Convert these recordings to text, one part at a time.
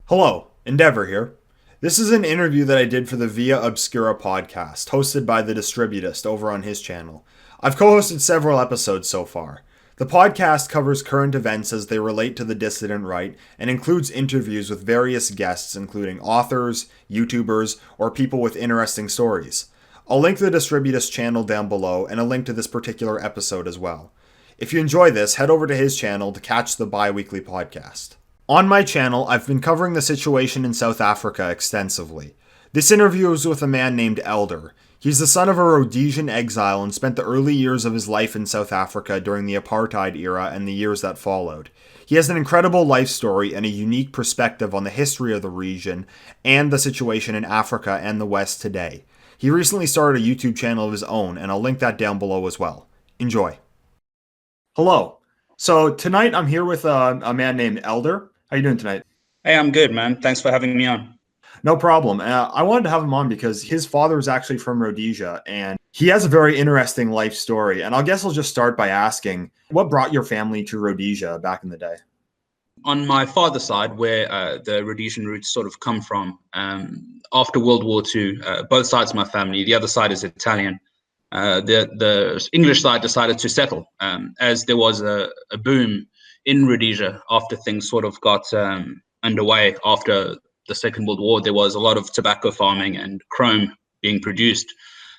Hello, Endeavor here. This is an interview that I did for the Via Obscura podcast, hosted by the Distributist over on his channel. I've co hosted several episodes so far. The podcast covers current events as they relate to the dissident right and includes interviews with various guests, including authors, YouTubers, or people with interesting stories. I'll link the Distributist channel down below and a link to this particular episode as well. If you enjoy this, head over to his channel to catch the bi-weekly podcast. On my channel, I've been covering the situation in South Africa extensively. This interview is with a man named Eldr. He's the son of a Rhodesian exile and spent the early years of his life in South Africa during the apartheid era and the years that followed. He has an incredible life story and a unique perspective on the history of the region and the situation in Africa and the West today. He recently started a YouTube channel of his own, and I'll link that down below as well. Enjoy. Hello. So tonight I'm here with a man named Eldr. How you doing tonight? Hey, I'm good, man. Thanks for having me on. No problem. I wanted to have him on because his father is actually from Rhodesia, and he has a very interesting life story. And I'll just start by asking, what brought your family to Rhodesia back in the day? On my father's side, where the Rhodesian roots sort of come from, after World War II, both sides of my family, the other side is Italian. The English side decided to settle as there was a boom in Rhodesia after things sort of got underway after the Second World War. There was a lot of tobacco farming and chrome being produced,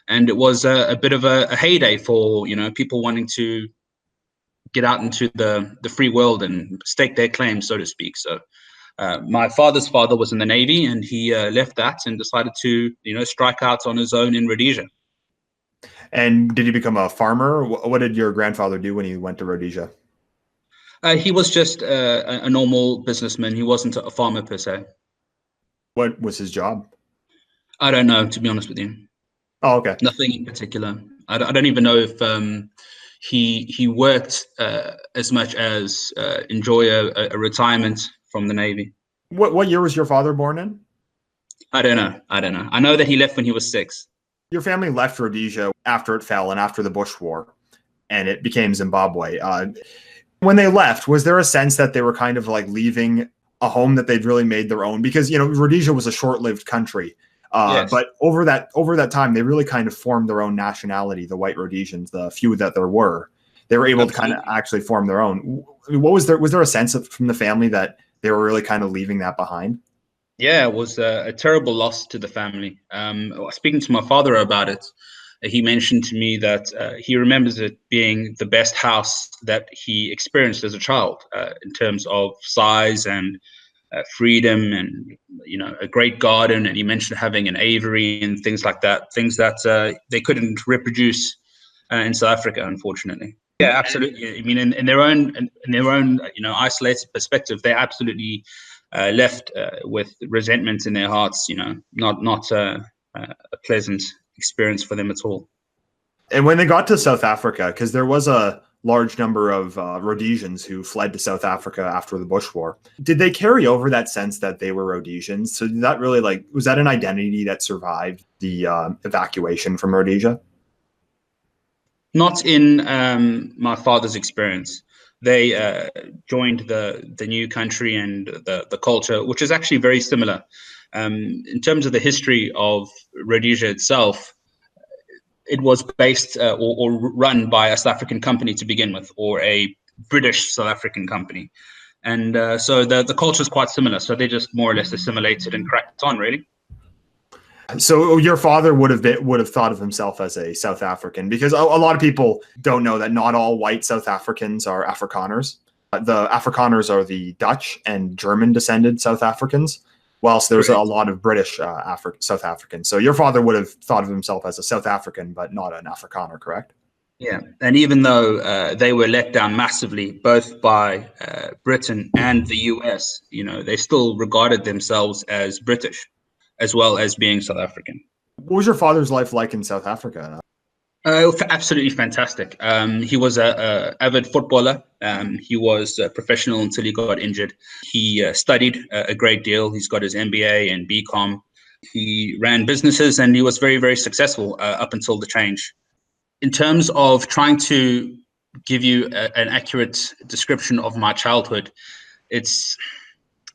and it was a bit of a heyday for people wanting to get out into the free world and stake their claim, so to speak. So my father's father was in the Navy, and he left that and decided to strike out on his own in Rhodesia. And did he become a farmer? What did your grandfather do when he went to Rhodesia? He was just a normal businessman. He wasn't a farmer per se. What was his job? I don't know, to be honest with you. Oh, okay. Nothing in particular. I don't even know if he worked as much as enjoy a retirement from the Navy. What year was your father born in? I don't know. I know that he left when he was 6. Your family left Rhodesia after it fell and after the Bush War, and it became Zimbabwe. When they left, was there a sense that they were kind of like leaving a home that they'd really made their own? Because, Rhodesia was a short-lived country. Yes. But over that time, they really kind of formed their own nationality, the white Rhodesians, the few that there were. They were able Absolutely. to kind of actually form their own. Was there a sense from the family that they were really kind of leaving that behind? Yeah, it was a terrible loss to the family. Speaking to my father about it, he mentioned to me that he remembers it being the best house that he experienced as a child in terms of size and freedom and, a great garden. And he mentioned having an aviary and things like that, things that they couldn't reproduce in South Africa, unfortunately. Yeah, absolutely. I mean, in their own isolated perspective, they absolutely left with resentment in their hearts, not a pleasant experience for them at all. And when they got to South Africa, because there was a large number of Rhodesians who fled to South Africa after the Bush War, did they carry over that sense that they were Rhodesians? So did that really was that an identity that survived the evacuation from Rhodesia? Not in my father's experience. They joined the new country and the culture, which is actually very similar. In terms of the history of Rhodesia itself, it was based or run by a South African company to begin with, or a British South African company. And so the culture is quite similar. So they just more or less assimilated and cracked on, really. So your father would have thought of himself as a South African, because a lot of people don't know that not all white South Africans are Afrikaners. The Afrikaners are the Dutch and German descended South Africans, whilst there's a lot of British South Africans. So your father would have thought of himself as a South African, but not an Afrikaner, correct? Yeah, and even though they were let down massively, both by Britain and the US, they still regarded themselves as British, as well as being South African. What was your father's life like in South Africa? Absolutely fantastic. He was a avid footballer. He was a professional until he got injured. He studied a great deal. He's got his MBA and BCom. He ran businesses, and he was very, very successful up until the change. In terms of trying to give you an accurate description of my childhood, it's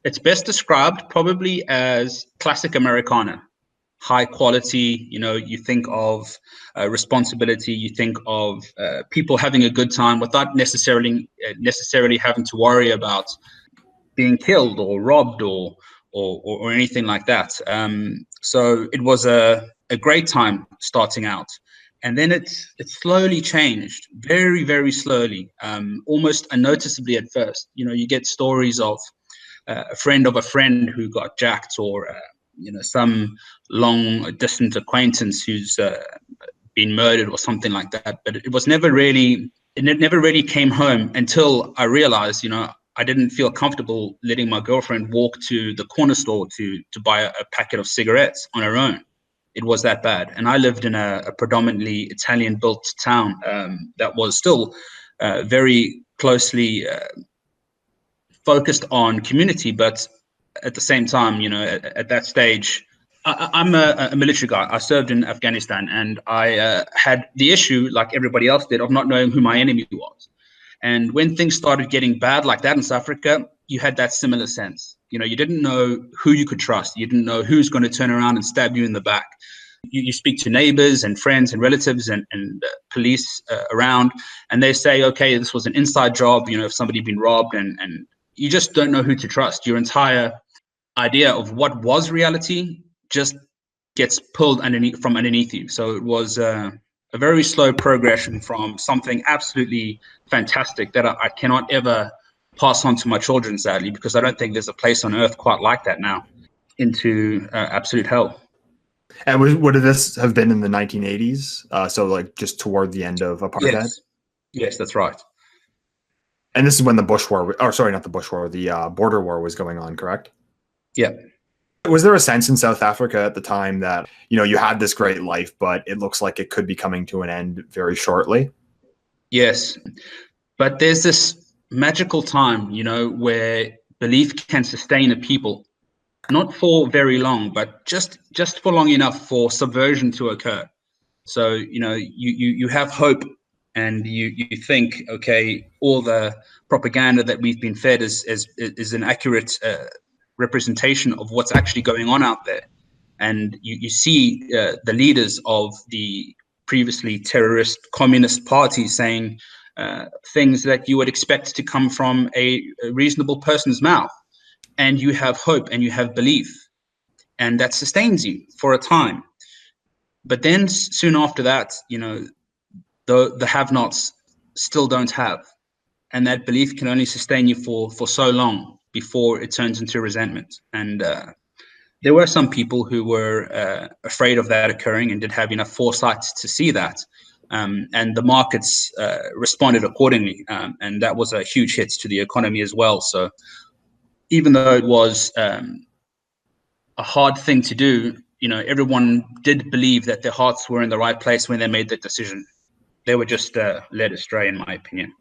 It's best described probably as classic Americana. High quality, you think of responsibility, you think of people having a good time without necessarily having to worry about being killed or robbed or anything like that. So it was a great time starting out. And then it slowly changed, very, very slowly, almost unnoticeably at first. You get stories of a friend of a friend who got jacked, or some long distant acquaintance who's been murdered or something like that. But it never really came home until I realized, I didn't feel comfortable letting my girlfriend walk to the corner store to buy a packet of cigarettes on her own. It was that bad. And I lived in a predominantly Italian-built town that was still very closely focused on community, but at the same time, at that stage, I'm a military guy. I served in Afghanistan, and I had the issue, like everybody else did, of not knowing who my enemy was. And when things started getting bad like that in South Africa, you had that similar sense. You didn't know who you could trust. You didn't know who's going to turn around and stab you in the back. You speak to neighbors and friends and relatives and police around, and they say, okay, this was an inside job, if somebody had been robbed, and you just don't know who to trust. Your entire idea of what was reality just gets pulled from underneath you. So it was a very slow progression from something absolutely fantastic that I cannot ever pass on to my children, sadly, because I don't think there's a place on earth quite like that now, into absolute hell. And would this have been in the 1980s? So like just toward the end of apartheid? Yes, that's right. And this is when the Bush War, or sorry, not the Bush War, the border war was going on, correct? Yeah. Was there a sense in South Africa at the time that, you had this great life, but it looks like it could be coming to an end very shortly? Yes. But there's this magical time, where belief can sustain a people, not for very long, but just for long enough for subversion to occur. So, you have hope, and you think, okay, all the propaganda that we've been fed is an accurate representation of what's actually going on out there. And you see the leaders of the previously terrorist communist parties saying things that you would expect to come from a reasonable person's mouth. And you have hope and you have belief, and that sustains you for a time. But then soon after that, the have-nots still don't have. And that belief can only sustain you for so long before it turns into resentment. And there were some people who were afraid of that occurring and did have enough foresight to see that. And the markets responded accordingly. And that was a huge hit to the economy as well. So even though it was a hard thing to do, everyone did believe that their hearts were in the right place when they made that decision. They were just led astray, in my opinion.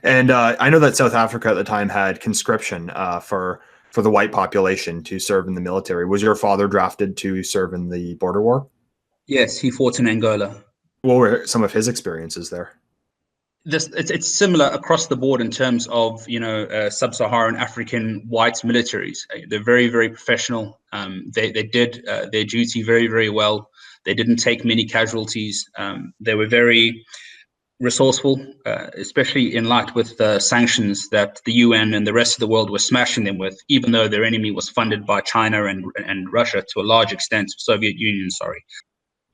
And I know that South Africa at the time had conscription for the white population to serve in the military. Was your father drafted to serve in the border war? Yes, he fought in Angola. What were some of his experiences there? It's similar across the board in terms of sub-Saharan African white militaries. They're very, very professional. They did their duty very, very well. They didn't take many casualties. They were very resourceful, especially in light with the sanctions that the UN and the rest of the world were smashing them with, even though their enemy was funded by China and Russia to a large extent, Soviet Union, sorry.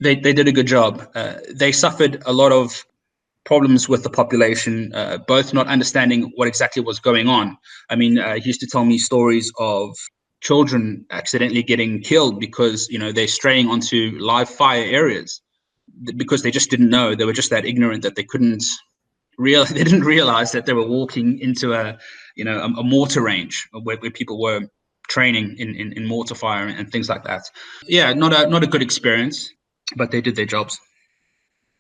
They did a good job. They suffered a lot of problems with the population, both not understanding what exactly was going on. I mean, he used to tell me stories of children accidentally getting killed because, they're straying onto live fire areas because they just didn't know. They were just that ignorant that they didn't realize that they were walking into a mortar range where people were training in mortar fire and things like that. Yeah, not a good experience, but they did their jobs.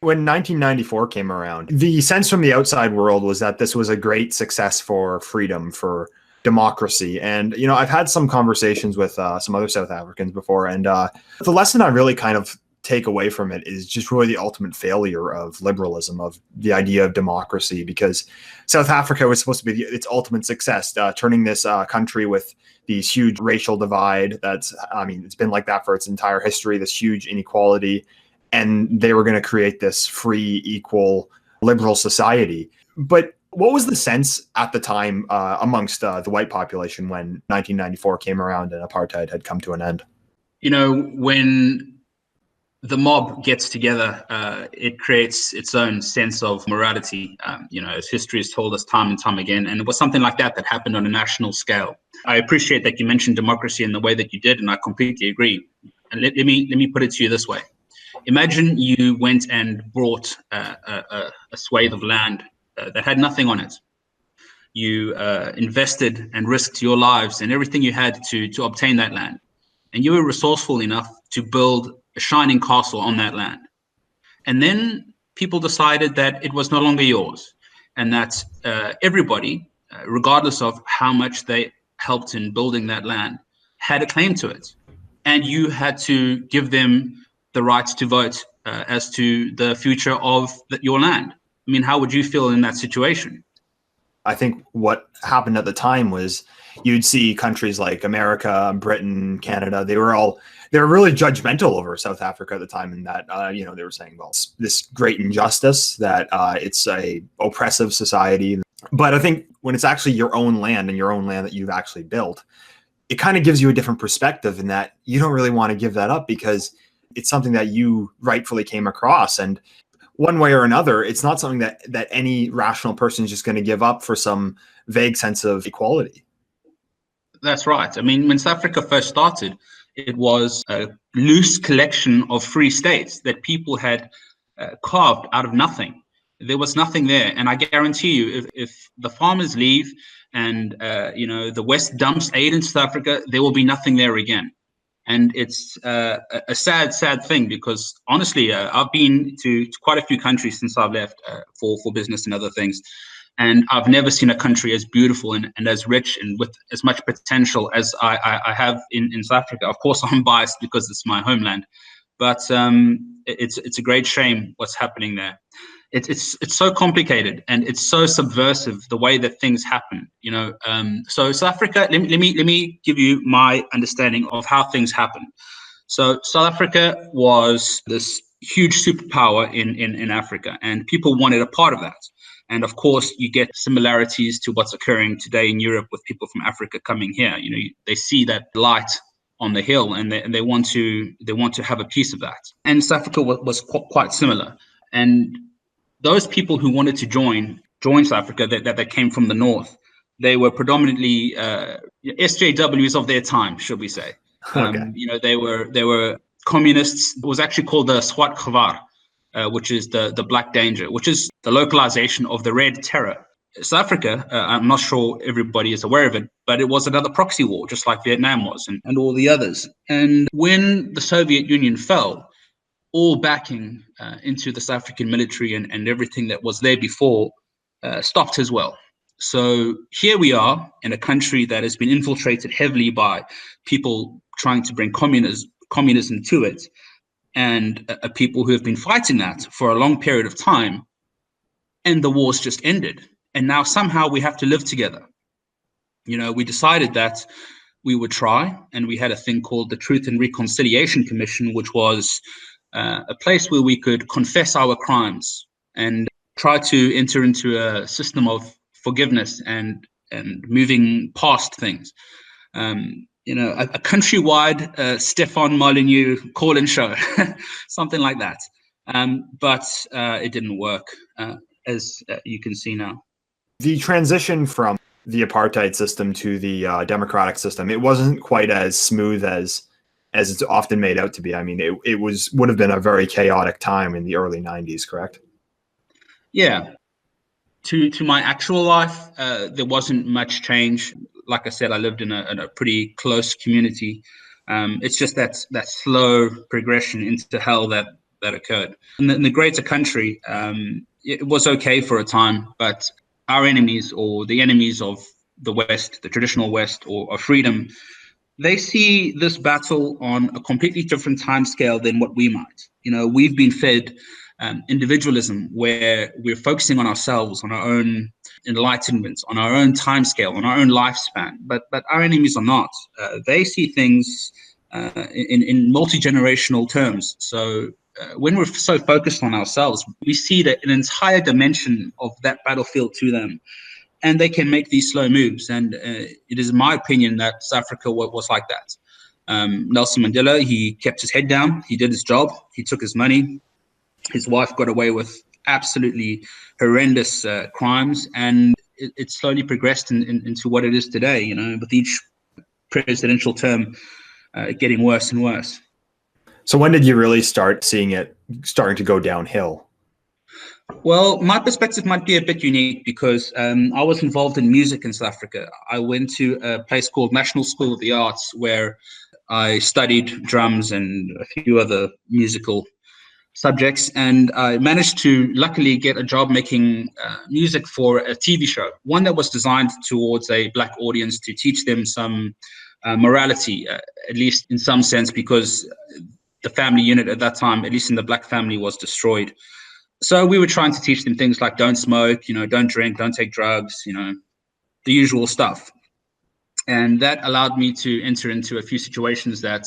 When 1994 came around, the sense from the outside world was that this was a great success for freedom, for democracy. And, I've had some conversations with some other South Africans before. And the lesson I really kind of take away from it is just really the ultimate failure of liberalism, of the idea of democracy, because South Africa was supposed to be its ultimate success, turning this country with these huge racial divide. It's been like that for its entire history, this huge inequality. And they were going to create this free, equal, liberal society. But what was the sense at the time amongst the white population when 1994 came around and apartheid had come to an end? When the mob gets together, it creates its own sense of morality, as history has told us time and time again. And it was something like that happened on a national scale. I appreciate that you mentioned democracy in the way that you did, and I completely agree. And let me put it to you this way. Imagine you went and bought a swathe of land that had nothing on it. You invested and risked your lives and everything you had to obtain that land. And you were resourceful enough to build a shining castle on that land. And then people decided that it was no longer yours, and that everybody, regardless of how much they helped in building that land, had a claim to it. And you had to give them the right to vote as to the future of your land. I mean, how would you feel in that situation? I think what happened at the time was you'd see countries like America, Britain, Canada, they were really judgmental over South Africa at the time, and that, they were saying, well, this great injustice, that it's a oppressive society. But I think when it's actually your own land and your own land that you've actually built, it kind of gives you a different perspective, in that you don't really want to give that up because it's something that you rightfully came across. And one way or another, it's not something that any rational person is just going to give up for some vague sense of equality. That's right. I mean, when South Africa first started, it was a loose collection of free states that people had carved out of nothing. There was nothing there. And I guarantee you, if the farmers leave and, the West dumps aid in South Africa, there will be nothing there again. And it's a sad, sad thing, because honestly, I've been to quite a few countries since I've left for business and other things. And I've never seen a country as beautiful and as rich and with as much potential as I have in South Africa. Of course, I'm biased because it's my homeland, but it's a great shame what's happening there. It's so complicated and it's so subversive, the way that things happen. So South Africa. Let me give you my understanding of how things happen. So South Africa was this huge superpower in Africa, and people wanted a part of that. And of course, you get similarities to what's occurring today in Europe with people from Africa coming here. They see that light on the hill, and they want to have a piece of that. And South Africa was quite similar. And those people who wanted to join South Africa that came from the north, they were predominantly SJWs of their time, should we say? Okay. They were communists. It was actually called the Swart Gevaar, which is the Black Danger, which is the localization of the Red Terror. South Africa, I'm not sure everybody is aware of it, but it was another proxy war, just like Vietnam was, and all the others. And when the Soviet Union fell, all backing into the South African military and everything that was there before stopped as well. So here we are in a country that has been infiltrated heavily by people trying to bring communism to it, and people who have been fighting that for a long period of time, and the war's just ended. And now somehow we have to live together. We decided that we would try, and we had a thing called the Truth and Reconciliation Commission, which was a place where we could confess our crimes and try to enter into a system of forgiveness and moving past things. A countrywide Stefan Molyneux call-in show, something like that. But it didn't work, as you can see now. The transition from the apartheid system to the democratic system, it wasn't quite as smooth as it's often made out to be. I mean, it would have been a very chaotic time in the early 90s, correct? Yeah. To my actual life, there wasn't much change. Like I said, I lived in a pretty close community. It's just that slow progression into hell that occurred. In the greater country, it was okay for a time, but our enemies, or the enemies of the West, the traditional West, or freedom, They see this battle on a completely different timescale than what we might. We've been fed individualism, where we're focusing on ourselves, on our own enlightenment, on our own timescale, on our own lifespan. But our enemies are not. They see things in multi-generational terms. So when we're so focused on ourselves, we see that an entire dimension of that battlefield to them, and they can make these slow moves. And it is my opinion that South Africa was like that. Nelson Mandela, he kept his head down. He did his job. He took his money. His wife got away with absolutely horrendous crimes. And it slowly progressed into what it is today, with each presidential term getting worse and worse. So when did you really start seeing it starting to go downhill? Well, my perspective might be a bit unique because I was involved in music in South Africa. I went to a place called National School of the Arts, where I studied drums and a few other musical subjects. And I managed to luckily get a job making music for a TV show, one that was designed towards a Black audience to teach them some morality, at least in some sense, because the family unit at that time, at least in the Black family, was destroyed. So we were trying to teach them things like don't smoke, don't drink, don't take drugs, the usual stuff. And that allowed me to enter into a few situations that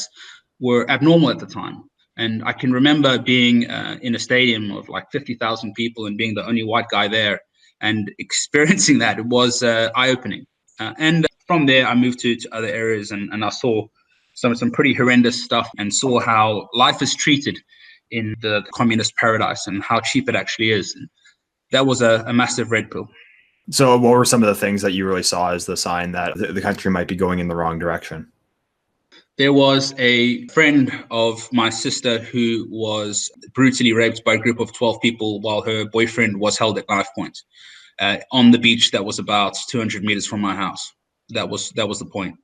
were abnormal at the time. And I can remember being in a stadium of like 50,000 people and being the only white guy there and experiencing that. It was eye-opening. And from there, I moved to other areas and I saw some pretty horrendous stuff and saw how life is treated in the communist paradise and how cheap it actually is. And that was a massive red pill. So what were some of the things that you really saw as the sign that the country might be going in the wrong direction? There was a friend of my sister who was brutally raped by a group of 12 people while her boyfriend was held at knife point on the beach that was about 200 meters from my house. That was the point.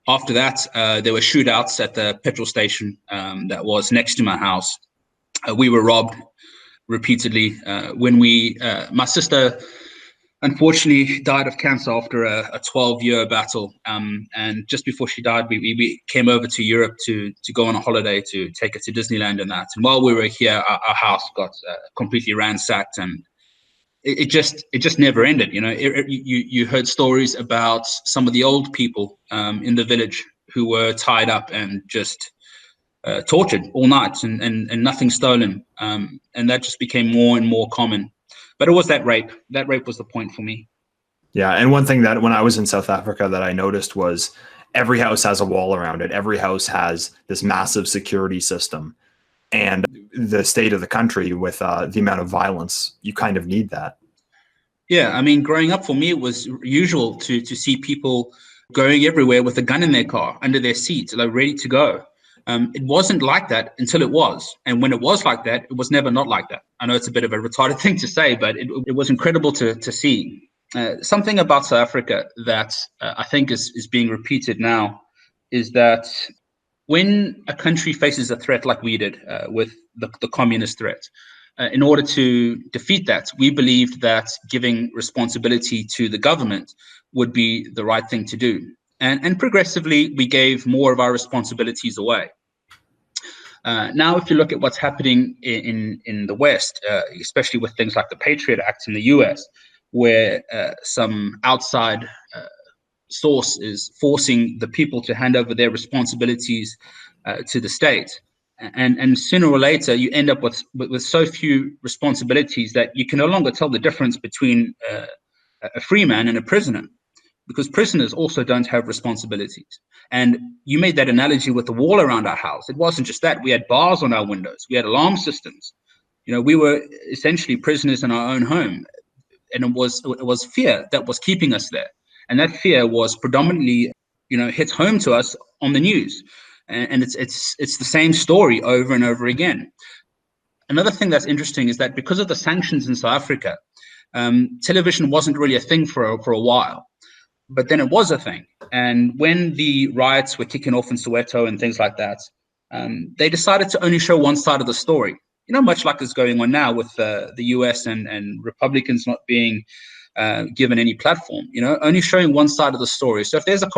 After that, there were shootouts at the petrol station that was next to my house. We were robbed repeatedly. My sister unfortunately died of cancer after a 12-year battle. And just before she died, we came over to Europe to go on a holiday to take her to Disneyland and that. And while we were here, our house got completely ransacked, and it just never ended. You heard stories about some of the old people in the village who were tied up and just tortured all night and nothing stolen. And that just became more and more common. But it was that rape. That rape was the point for me. Yeah. And one thing that when I was in South Africa that I noticed was every house has a wall around it. Every house has this massive security system. And the state of the country with the amount of violence, you kind of need that. Yeah. I mean, growing up for me, it was usual to see people going everywhere with a gun in their car, under their seat, like ready to go. It wasn't like that until it was. And when it was like that, it was never not like that. I know it's a bit of a retarded thing to say, but it was incredible to see. Something about South Africa that I think is being repeated now is that when a country faces a threat like we did with the communist threat, in order to defeat that, we believed that giving responsibility to the government would be the right thing to do. And progressively, we gave more of our responsibilities away. Now, if you look at what's happening in the West, especially with things like the Patriot Act in the US, where some outside source is forcing the people to hand over their responsibilities to the state. And sooner or later, you end up with so few responsibilities that you can no longer tell the difference between a free man and a prisoner, because prisoners also don't have responsibilities. And you made that analogy with the wall around our house. It wasn't just that. We had bars on our windows. We had alarm systems. We were essentially prisoners in our own home. And it was fear that was keeping us there. And that fear was predominantly, hit home to us on the news. And it's the same story over and over again. Another thing that's interesting is that because of the sanctions in South Africa, television wasn't really a thing for a while. But then it was a thing. And when the riots were kicking off in Soweto and things like that, they decided to only show one side of the story. Much like is going on now with the US and Republicans not being given any platform, only showing one side of the story. So if there's a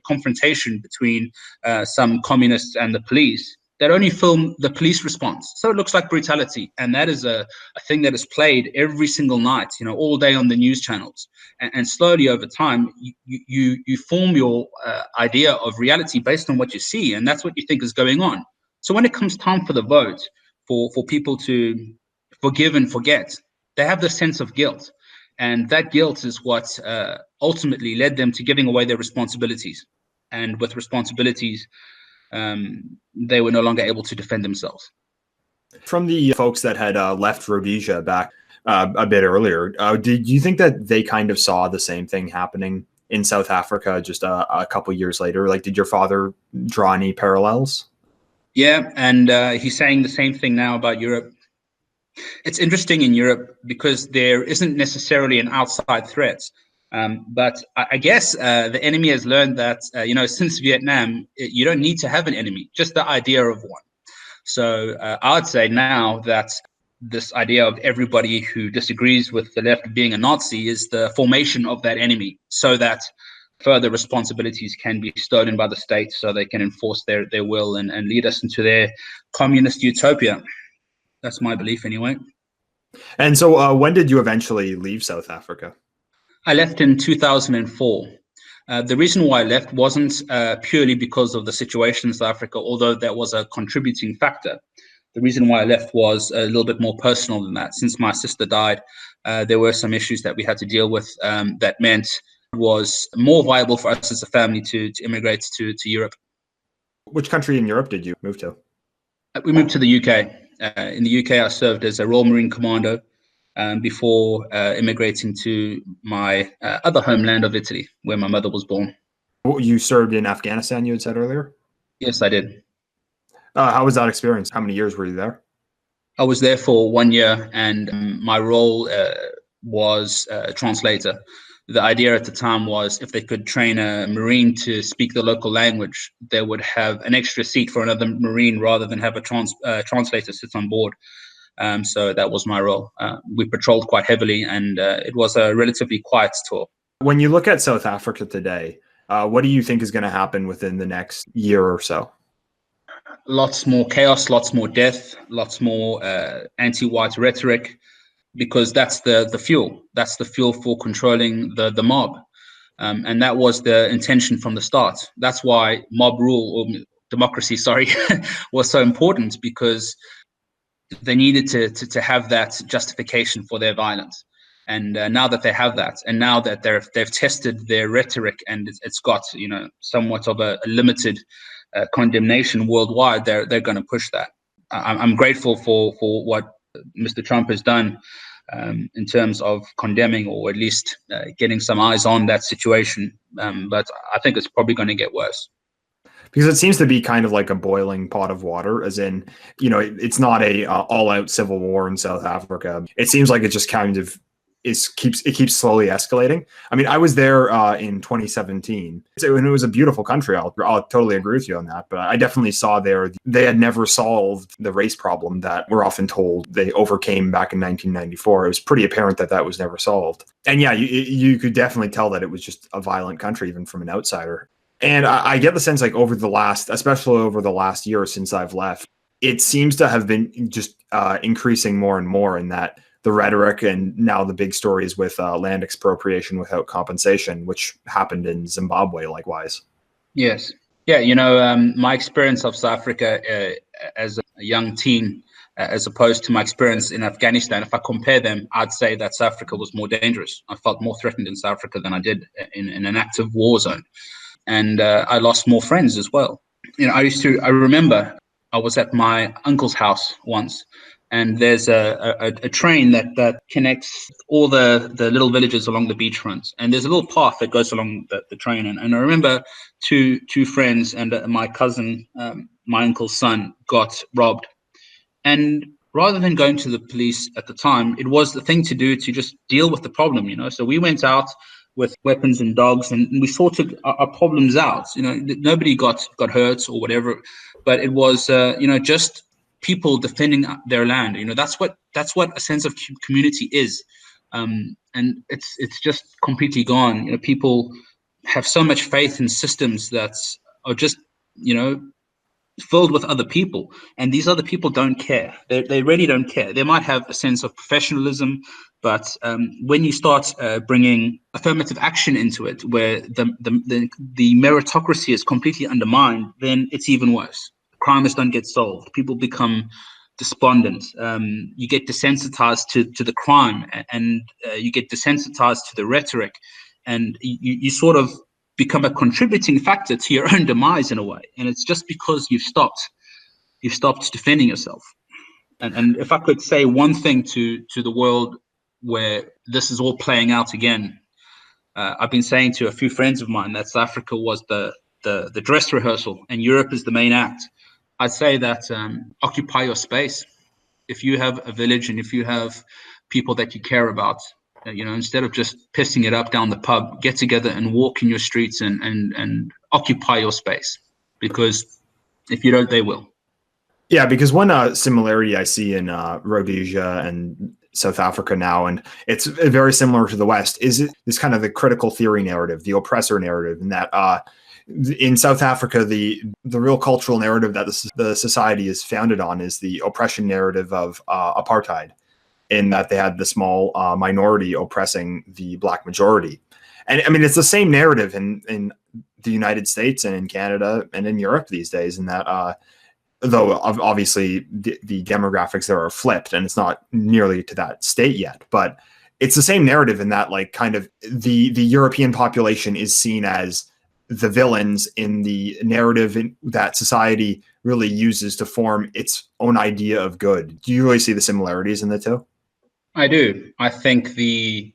confrontation between some communists and the police, they'd only film the police response. So it looks like brutality. And that is a thing that is played every single night, all day on the news channels. And slowly over time, you form your idea of reality based on what you see. And that's what you think is going on. So when it comes time for the vote, for people to forgive and forget, they have this sense of guilt. And that guilt is what ultimately led them to giving away their responsibilities. And with responsibilities, they were no longer able to defend themselves. From the folks that had left Rhodesia back a bit earlier, did you think that they kind of saw the same thing happening in South Africa just a couple years later? Like, did your father draw any parallels? Yeah, and he's saying the same thing now about Europe. It's interesting in Europe because there isn't necessarily an outside threat. But I guess the enemy has learned that, since Vietnam, you don't need to have an enemy, just the idea of one. So I would say now that this idea of everybody who disagrees with the left being a Nazi is the formation of that enemy, so that further responsibilities can be stolen by the state so they can enforce their will and lead us into their communist utopia. That's my belief anyway. And so when did you eventually leave South Africa? I left in 2004. The reason why I left wasn't purely because of the situation in South Africa, although that was a contributing factor. The reason why I left was a little bit more personal than that. Since my sister died, there were some issues that we had to deal with that meant it was more viable for us as a family to immigrate to Europe. Which country in Europe did you move to? We moved to the UK. In the UK, I served as a Royal Marine Commando before immigrating to my other homeland of Italy, where my mother was born. You served in Afghanistan, you had said earlier? Yes, I did. How was that experience? How many years were you there? I was there for 1 year, and my role was a translator. The idea at the time was if they could train a Marine to speak the local language, they would have an extra seat for another Marine rather than have a translator sit on board. So that was my role. We patrolled quite heavily, and it was a relatively quiet tour. When you look at South Africa today, what do you think is going to happen within the next year or so? Lots more chaos, lots more death, lots more anti-white rhetoric, because that's the fuel. That's the fuel for controlling the mob. And that was the intention from the start. That's why mob rule, or democracy, was so important, because they needed to have that justification for their violence. And now that they have that, and now that they've tested their rhetoric, and it's got somewhat of a limited condemnation worldwide, they're going to push that. I'm grateful for what Mr. Trump has done in terms of condemning, or at least getting some eyes on that situation. But I think it's probably going to get worse. Because it seems to be kind of like a boiling pot of water, as in, it's not a all-out civil war in South Africa. It seems like it just kind of keeps slowly escalating. I mean, I was there in 2017, and it was a beautiful country. I'll totally agree with you on that. But I definitely saw there they had never solved the race problem that we're often told they overcame back in 1994. It was pretty apparent that was never solved. And yeah, you could definitely tell that it was just a violent country, even from an outsider. And I get the sense, like, especially over the last year since I've left, it seems to have been just increasing more and more in that the rhetoric, and now the big story is with land expropriation without compensation, which happened in Zimbabwe likewise. Yes. Yeah, my experience of South Africa as a young teen, as opposed to my experience in Afghanistan, if I compare them, I'd say that South Africa was more dangerous. I felt more threatened in South Africa than I did in an active war zone. And I lost more friends as well. I remember I was at my uncle's house once, and there's a train that connects all the little villages along the beachfront. And there's a little path that goes along the train. And I remember two friends and my cousin, my uncle's son, got robbed. And rather than going to the police at the time, it was the thing to do to just deal with the problem, So we went out with weapons and dogs, and we sorted our problems out. Nobody got hurt or whatever, but it was just people defending their land. That's what a sense of community is. And it's just completely gone. You know, people have so much faith in systems that are just, you know, filled with other people, and these other people don't care. They really don't care. They might have a sense of professionalism, but when you start bringing affirmative action into it, where the meritocracy is completely undermined, then it's even worse. Crimes don't get solved. People become despondent. You get desensitized to the crime, and you get desensitized to the rhetoric, and you sort of become a contributing factor to your own demise in a way. And it's just because you've stopped defending yourself. And if I could say one thing to the world where this is all playing out again, I've been saying to a few friends of mine that South Africa was the dress rehearsal and Europe is the main act. I'd say that occupy your space. If you have a village and if you have people that you care about, you know, instead of just pissing it up down the pub, get together and walk in your streets and occupy your space, because if you don't, they will. Yeah, because one similarity I see in Rhodesia and South Africa now, and it's very similar to the West, is this kind of the critical theory narrative, the oppressor narrative, and that in South Africa, the real cultural narrative that the society is founded on is the oppression narrative of apartheid, in that they had the small minority oppressing the black majority. And I mean, it's the same narrative in the United States and in Canada and in Europe these days, in that though obviously the demographics there are flipped and it's not nearly to that state yet, but it's the same narrative in that, like, kind of the European population is seen as the villains in the narrative that society really uses to form its own idea of good. Do you really see the similarities in the two? I do. I think the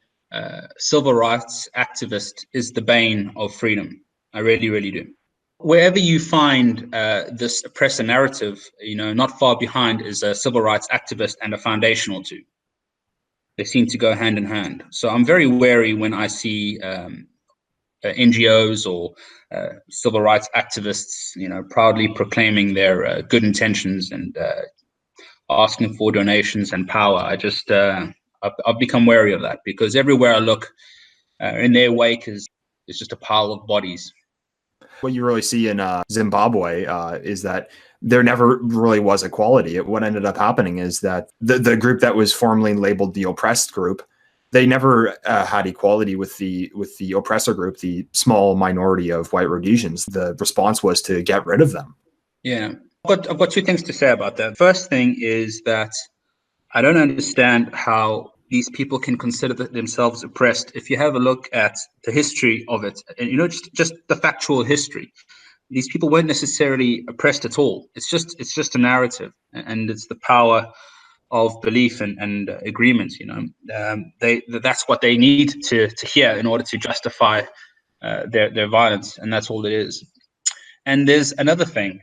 civil rights activist is the bane of freedom. I really, really do. Wherever you find this oppressor narrative, you know, not far behind is a civil rights activist and a foundation or two. They seem to go hand in hand. So I'm very wary when I see NGOs or civil rights activists, you know, proudly proclaiming their good intentions and asking for donations and power. I've become wary of that, because everywhere I look, in their wake is just a pile of bodies. What you really see in Zimbabwe is that there never really was equality. What ended up happening is that the group that was formerly labeled the oppressed group, they never had equality with the oppressor group, the small minority of white Rhodesians. The response was to get rid of them. Yeah. I've got two things to say about that. First thing is that I don't understand how these people can consider themselves oppressed. If you have a look at the history of it, and you know, just the factual history, these people weren't necessarily oppressed at all. It's just a narrative, and it's the power of belief and agreement. You know, that's what they need to hear in order to justify their violence, and that's all it is. And there's another thing.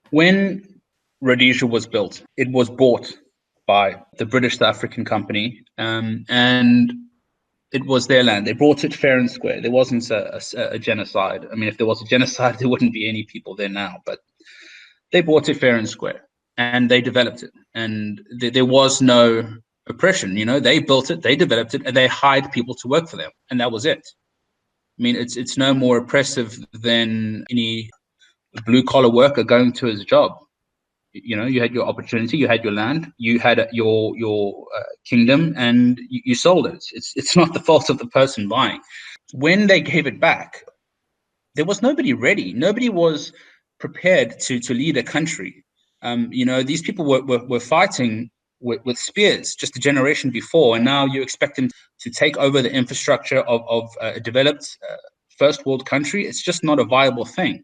When Rhodesia was built, it was bought by the British South African company, and it was their land. They bought it fair and square. There wasn't a genocide. I mean, if there was a genocide, there wouldn't be any people there now, but they bought it fair and square, and they developed it, and there was no oppression. You know, they built it, they developed it, and they hired people to work for them, and that was it. I mean, it's no more oppressive than any blue collar worker going to his job. You know, you had your opportunity, you had your land, you had your kingdom, and you sold it. It's not the fault of the person buying. When they gave it back, there was nobody ready. Nobody was prepared to lead a country. You know, these people were fighting with spears just a generation before, and now you expect them to take over the infrastructure of a developed first world country. It's just not a viable thing.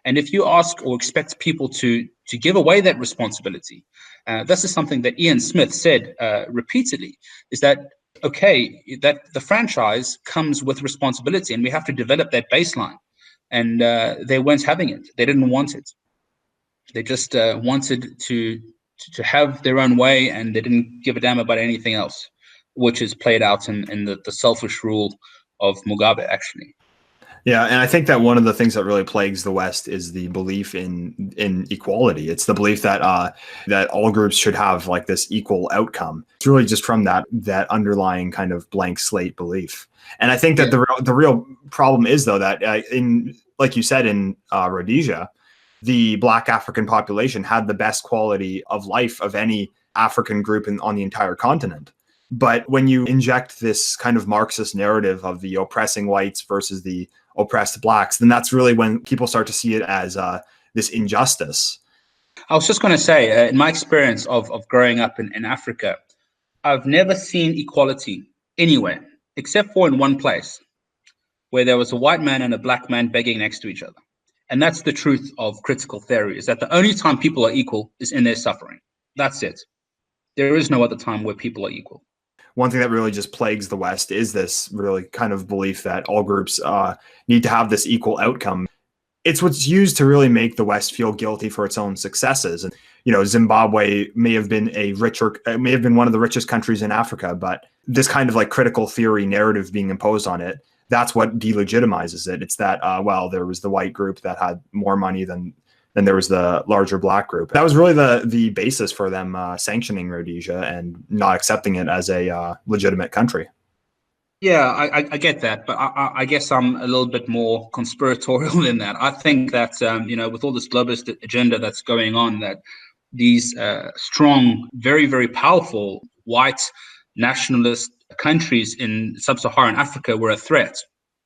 And if you ask or expect people to give away that responsibility, this is something that Ian Smith said repeatedly, is that, okay, that the franchise comes with responsibility and we have to develop that baseline. And they weren't having it. They didn't want it. They just wanted to have their own way, and they didn't give a damn about anything else, which is played out in the selfish rule of Mugabe, actually. Yeah, and I think that one of the things that really plagues the West is the belief in equality. It's the belief that that all groups should have like this equal outcome. It's really just from that underlying kind of blank slate belief. And I think that Yeah. the real problem is though that in like you said in Rhodesia, the Black African population had the best quality of life of any African group on the entire continent. But when you inject this kind of Marxist narrative of the oppressing whites versus the oppressed blacks, then that's really when people start to see it as this injustice. I was just going to say, in my experience of growing up in Africa, I've never seen equality anywhere except for in one place where there was a white man and a black man begging next to each other. And that's the truth of critical theory, is that the only time people are equal is in their suffering. That's it. There is no other time where people are equal. One thing that really just plagues the West is this really kind of belief that all groups need to have this equal outcome. It's what's used to really make the West feel guilty for its own successes. And Zimbabwe may have been one of the richest countries in Africa, but this kind of like critical theory narrative being imposed on it, that's what delegitimizes it. It's that there was the white group that had more money than there was the larger black group. That was really the basis for them sanctioning Rhodesia and not accepting it as a legitimate country. Yeah, I get that, but I guess I'm a little bit more conspiratorial than that. I think that with all this globalist agenda that's going on, that these strong, very, very powerful white nationalist countries in sub-Saharan Africa were a threat,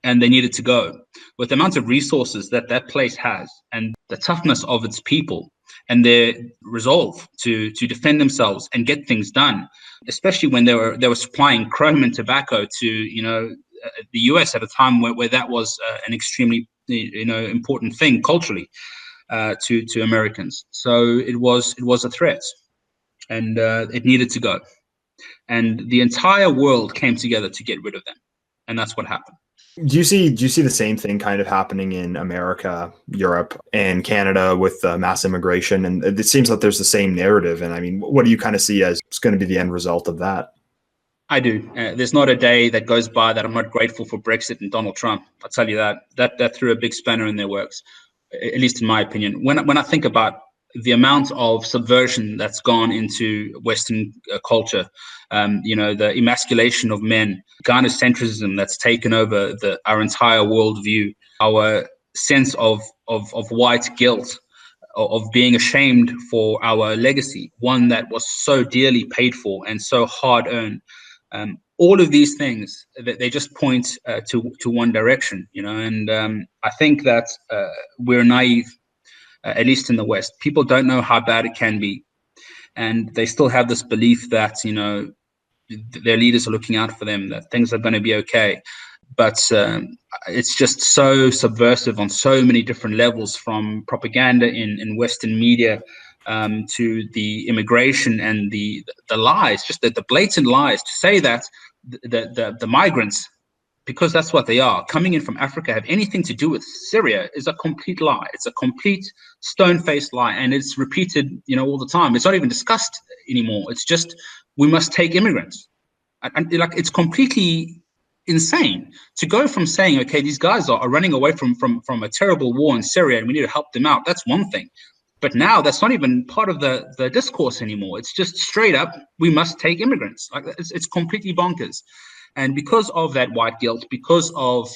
and they needed to go. With the amount of resources that place has, and the toughness of its people, and their resolve to defend themselves and get things done, especially when they were supplying chrome and tobacco to the US at a time where that was an extremely important thing culturally to Americans. So it was a threat, and it needed to go, and the entire world came together to get rid of them, and that's what happened. Do you see the same thing kind of happening in America, Europe, and Canada with mass immigration? And it seems like there's the same narrative. And I mean, what do you kind of see as going to be the end result of that? I do. There's not a day that goes by that I'm not grateful for Brexit and Donald Trump. I'll tell you that threw a big spanner in their works, at least in my opinion. When I think about the amount of subversion that's gone into Western culture, the emasculation of men, gynocentrism that's taken over our entire worldview, our sense of white guilt, of being ashamed for our legacy, one that was so dearly paid for and so hard earned. All of these things, they just point to one direction, and I think that we're naive, at least in the West. People don't know how bad it can be, and they still have this belief that their leaders are looking out for them, that things are going to be okay. But it's just so subversive on so many different levels, from propaganda in Western media to the immigration and the lies, just the blatant lies, to say that the migrants, because that's what they are, coming in from Africa, have anything to do with Syria, is a complete lie. It's a complete stone-faced lie, and it's repeated, all the time. It's not even discussed anymore. It's just, we must take immigrants, and like, it's completely insane to go from saying, okay, these guys are running away from a terrible war in Syria and we need to help them out. That's one thing. But now that's not even part of the discourse anymore. It's just straight up, we must take immigrants. Like, it's completely bonkers. And because of that white guilt, because of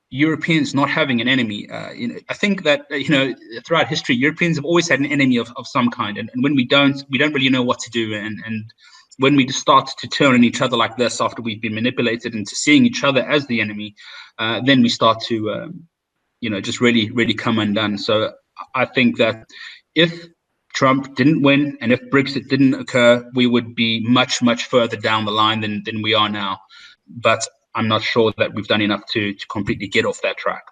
Europeans not having an enemy, I think that throughout history, Europeans have always had an enemy of some kind. And when we don't really know what to do. And when we start to turn on each other like this, after we've been manipulated into seeing each other as the enemy, then we start to just really, really come undone. So I think that if Trump didn't win and if Brexit didn't occur, we would be much, much further down the line than we are now. But I'm not sure that we've done enough to completely get off that track.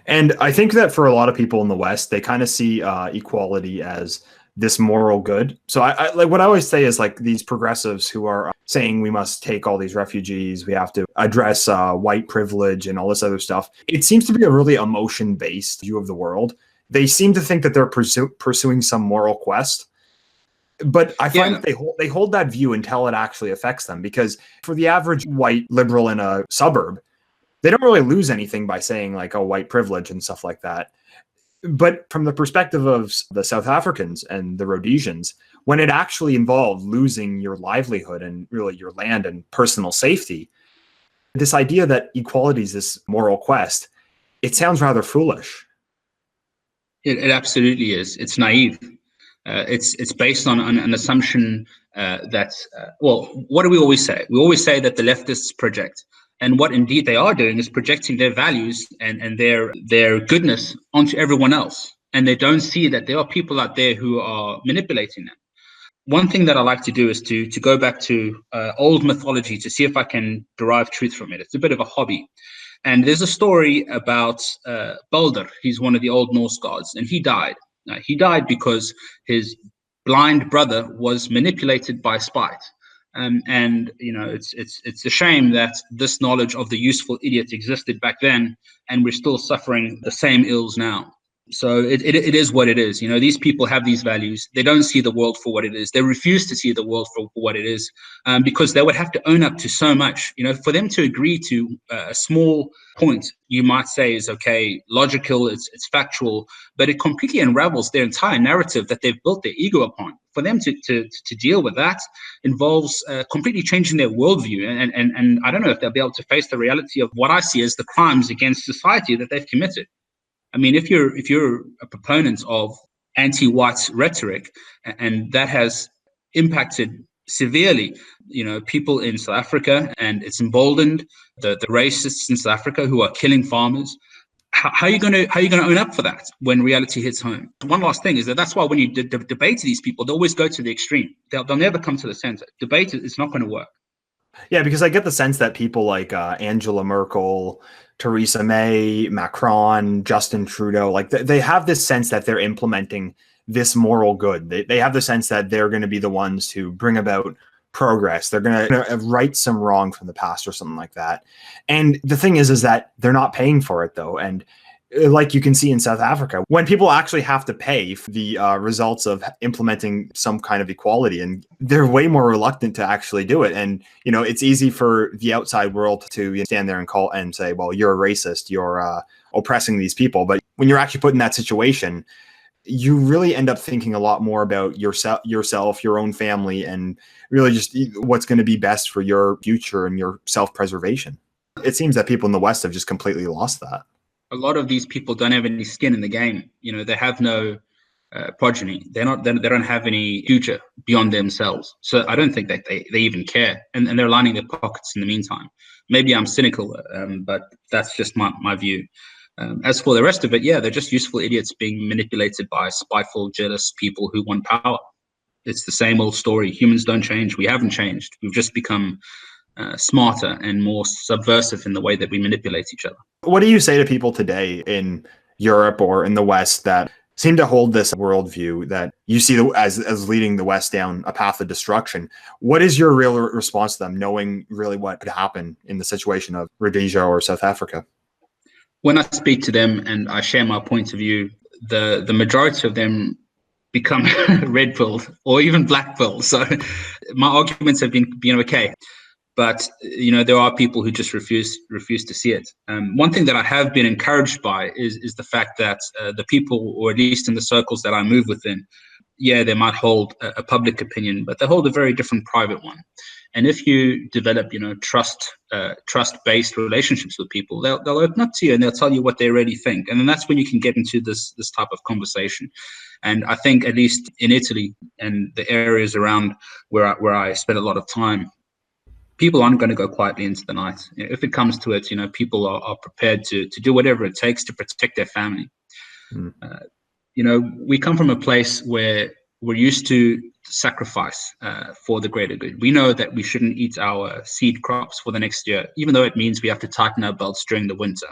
And I think that for a lot of people in the West, they kind of see equality as this moral good. So I like what I always say is, like, these progressives who are saying we must take all these refugees, we have to address white privilege and all this other stuff. It seems to be a really emotion-based view of the world. They seem to think that they're pursuing some moral quest. But I find that they hold that view until it actually affects them. Because for the average white liberal in a suburb, they don't really lose anything by saying like, oh, white privilege and stuff like that. But from the perspective of the South Africans and the Rhodesians, when it actually involved losing your livelihood and really your land and personal safety, this idea that equality is this moral quest, it sounds rather foolish. It absolutely is. It's naive. It's based on an assumption that, well, what do we always say? We always say that the leftists project. And what indeed they are doing is projecting their values and their goodness onto everyone else. And they don't see that there are people out there who are manipulating them. One thing that I like to do is to go back to old mythology to see if I can derive truth from it. It's a bit of a hobby. And there's a story about Eldr. He's one of the Old Norse gods, and he died. He died because his blind brother was manipulated by spite. And it's a shame that this knowledge of the useful idiot existed back then, and we're still suffering the same ills now. So it is what it is. These people have these values. They don't see the world for what it is. They refuse to see the world for what it is, because they would have to own up to so much. For them to agree to a small point, you might say is okay, logical, it's factual, but it completely unravels their entire narrative that they've built their ego upon. For them to deal with that involves completely changing their worldview, and I don't know if they'll be able to face the reality of what I see as the crimes against society that they've committed. I mean, if you're a proponent of anti-white rhetoric, and that has impacted severely, people in South Africa, and it's emboldened the racists in South Africa who are killing farmers. How are you going to own up for that when reality hits home? One last thing is that's why when you debate these people, they always go to the extreme. They'll never come to the center. Debate is not going to work. Yeah, because I get the sense that people like Angela Merkel, Theresa May, Macron, Justin Trudeau, like they have this sense that they're implementing this moral good. They have the sense that they're going to be the ones to bring about progress. They're going to right some wrong from the past or something like that. And the thing is that they're not paying for it, though. And like you can see in South Africa, when people actually have to pay for the results of implementing some kind of equality, and they're way more reluctant to actually do it. And, it's easy for the outside world to stand there and call and say, well, you're a racist, you're oppressing these people. But when you're actually put in that situation, you really end up thinking a lot more about yourself, your own family, and really just what's going to be best for your future and your self-preservation. It seems that people in the West have just completely lost that. A lot of these people don't have any skin in the game. They have no progeny. They don't have any future beyond themselves. So I don't think that they even care, and they're lining their pockets in the meantime. Maybe I'm cynical, but that's just my view. As for the rest of it, yeah, they're just useful idiots being manipulated by spiteful, jealous people who want power. It's the same old story. Humans don't change. We haven't changed. We've just become smarter and more subversive in the way that we manipulate each other. What do you say to people today in Europe or in the West that seem to hold this worldview that you see as leading the West down a path of destruction? What is your real response to them, knowing really what could happen in the situation of Rhodesia or South Africa? When I speak to them and I share my point of view, the majority of them become red-pilled or even black-pilled. So my arguments have been okay. But, there are people who just refuse to see it. One thing that I have been encouraged by is the fact that the people, or at least in the circles that I move within, yeah, they might hold a public opinion, but they hold a very different private one. And if you develop, trust-based relationships with people, they'll open up to you and they'll tell you what they really think. And then that's when you can get into this type of conversation. And I think at least in Italy and the areas around where I spend a lot of time, people aren't going to go quietly into the night. If it comes to it, people are prepared to do whatever it takes to protect their family. We come from a place where we're used to sacrifice for the greater good. We know that we shouldn't eat our seed crops for the next year, even though it means we have to tighten our belts during the winter.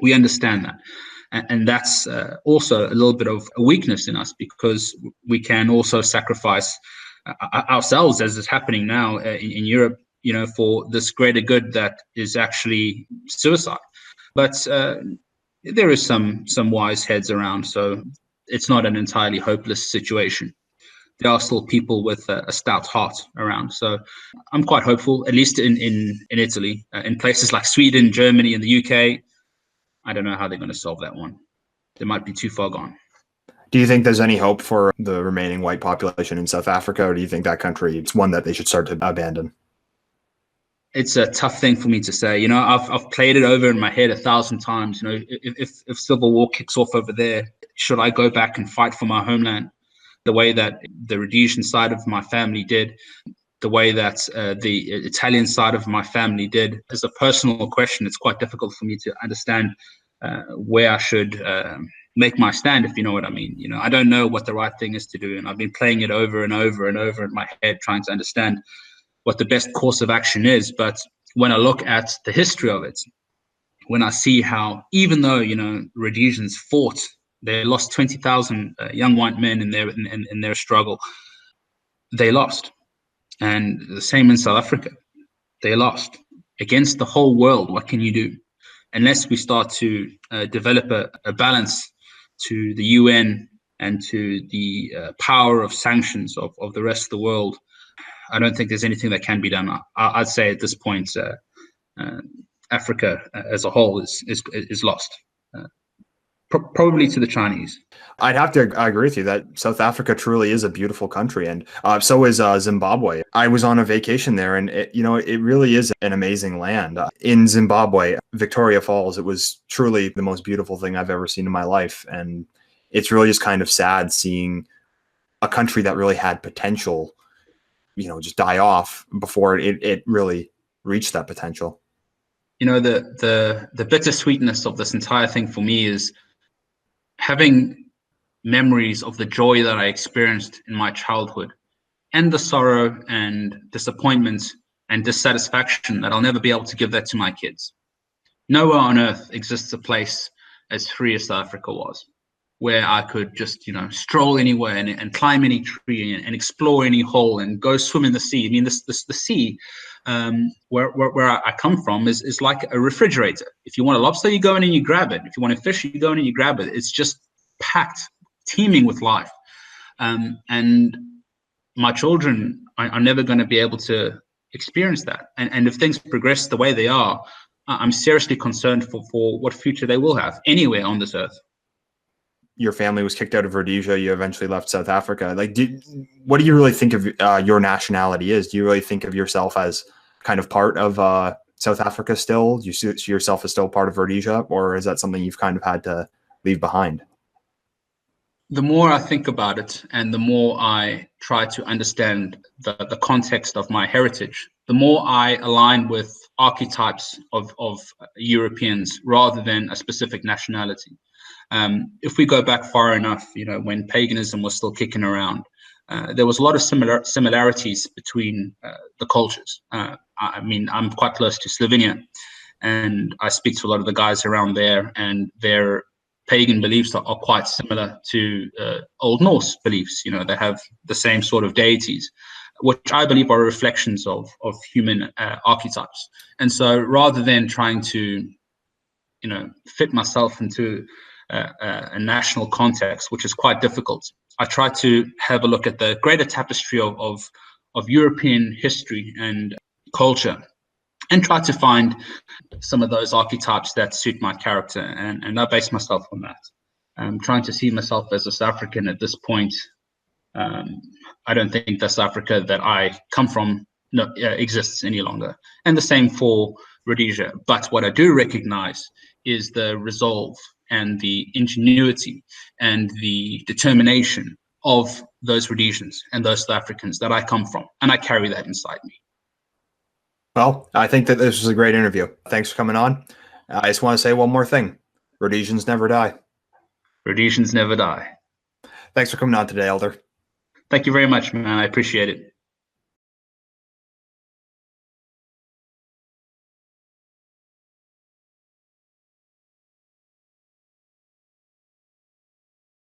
We understand that. And that's also a little bit of a weakness in us, because we can also sacrifice ourselves, as is happening now in Europe, for this greater good that is actually suicide. But there is some wise heads around, so it's not an entirely hopeless situation. there are still people with a stout heart around. So I'm quite hopeful, at least in Italy. In places like Sweden, Germany, and the UK, I don't know how they're going to solve that one. They might be too far gone. Do you think there's any hope for the remaining white population in South Africa, or do you think that country is one that they should start to abandon? It's a tough thing for me to say. I've played it over in my head 1,000 times. If civil war kicks off over there, should I go back and fight for my homeland the way that the Rhodesian side of my family did, the way that the Italian side of my family did? As a personal question, it's quite difficult for me to understand where I should make my stand, if you know what I mean. I don't know what the right thing is to do, and I've been playing it over and over and over in my head, trying to understand what the best course of action is. But when I look at the history of it, when I see how, even though Rhodesians fought, they lost 20,000 young white men in their struggle, they lost. And the same in South Africa, they lost against the whole world. What can you do? Unless we start to develop a balance to the UN and to the power of sanctions of the rest of the world, I don't think there's anything that can be done. I'd say at this point, Africa as a whole is lost, probably to the Chinese. I'd have to agree with you that South Africa truly is a beautiful country, and so is Zimbabwe. I was on a vacation there, and it really is an amazing land. In Zimbabwe, Victoria Falls, it was truly the most beautiful thing I've ever seen in my life, and it's really just kind of sad seeing a country that really had potential, just die off before it really reached that potential. The bittersweetness of this entire thing for me is having memories of the joy that I experienced in my childhood, and the sorrow and disappointment and dissatisfaction that I'll never be able to give that to my kids. Nowhere on earth exists a place as free as South Africa was, where I could just, stroll anywhere and climb any tree and explore any hole and go swim in the sea. I mean, the sea, where I come from is like a refrigerator. If you want a lobster, you go in and you grab it. If you want a fish, you go in and you grab it. It's just packed, teeming with life. And my children are never going to be able to experience that. And if things progress the way they are, I'm seriously concerned for what future they will have anywhere on this earth. Your family was kicked out of Rhodesia. You eventually left South Africa. What do you really think of your nationality is? Do you really think of yourself as kind of part of South Africa still? Do you see yourself as still part of Rhodesia, or is that something you've kind of had to leave behind? The more I think about it, and the more I try to understand the context of my heritage, the more I align with archetypes of Europeans rather than a specific nationality. If we go back far enough, when paganism was still kicking around, there was a lot of similarities between the cultures. I'm quite close to Slovenia, and I speak to a lot of the guys around there, and their pagan beliefs are quite similar to Old Norse beliefs. They have the same sort of deities, which I believe are reflections of human archetypes. And so rather than trying to, fit myself into a national context, which is quite difficult, I try to have a look at the greater tapestry of European history and culture, and try to find some of those archetypes that suit my character, and I base myself on that. I'm trying to see myself as a South African at this point. I don't think the South Africa that I come from exists any longer, and the same for Rhodesia. But what I do recognize is the resolve and the ingenuity and the determination of those Rhodesians and those South Africans that I come from, and I carry that inside me. Well, I think that this was a great interview. Thanks for coming on. I just want to say one more thing. Rhodesians never die. Rhodesians never die. Thanks for coming on today, Eldr. Thank you very much, man. I appreciate it.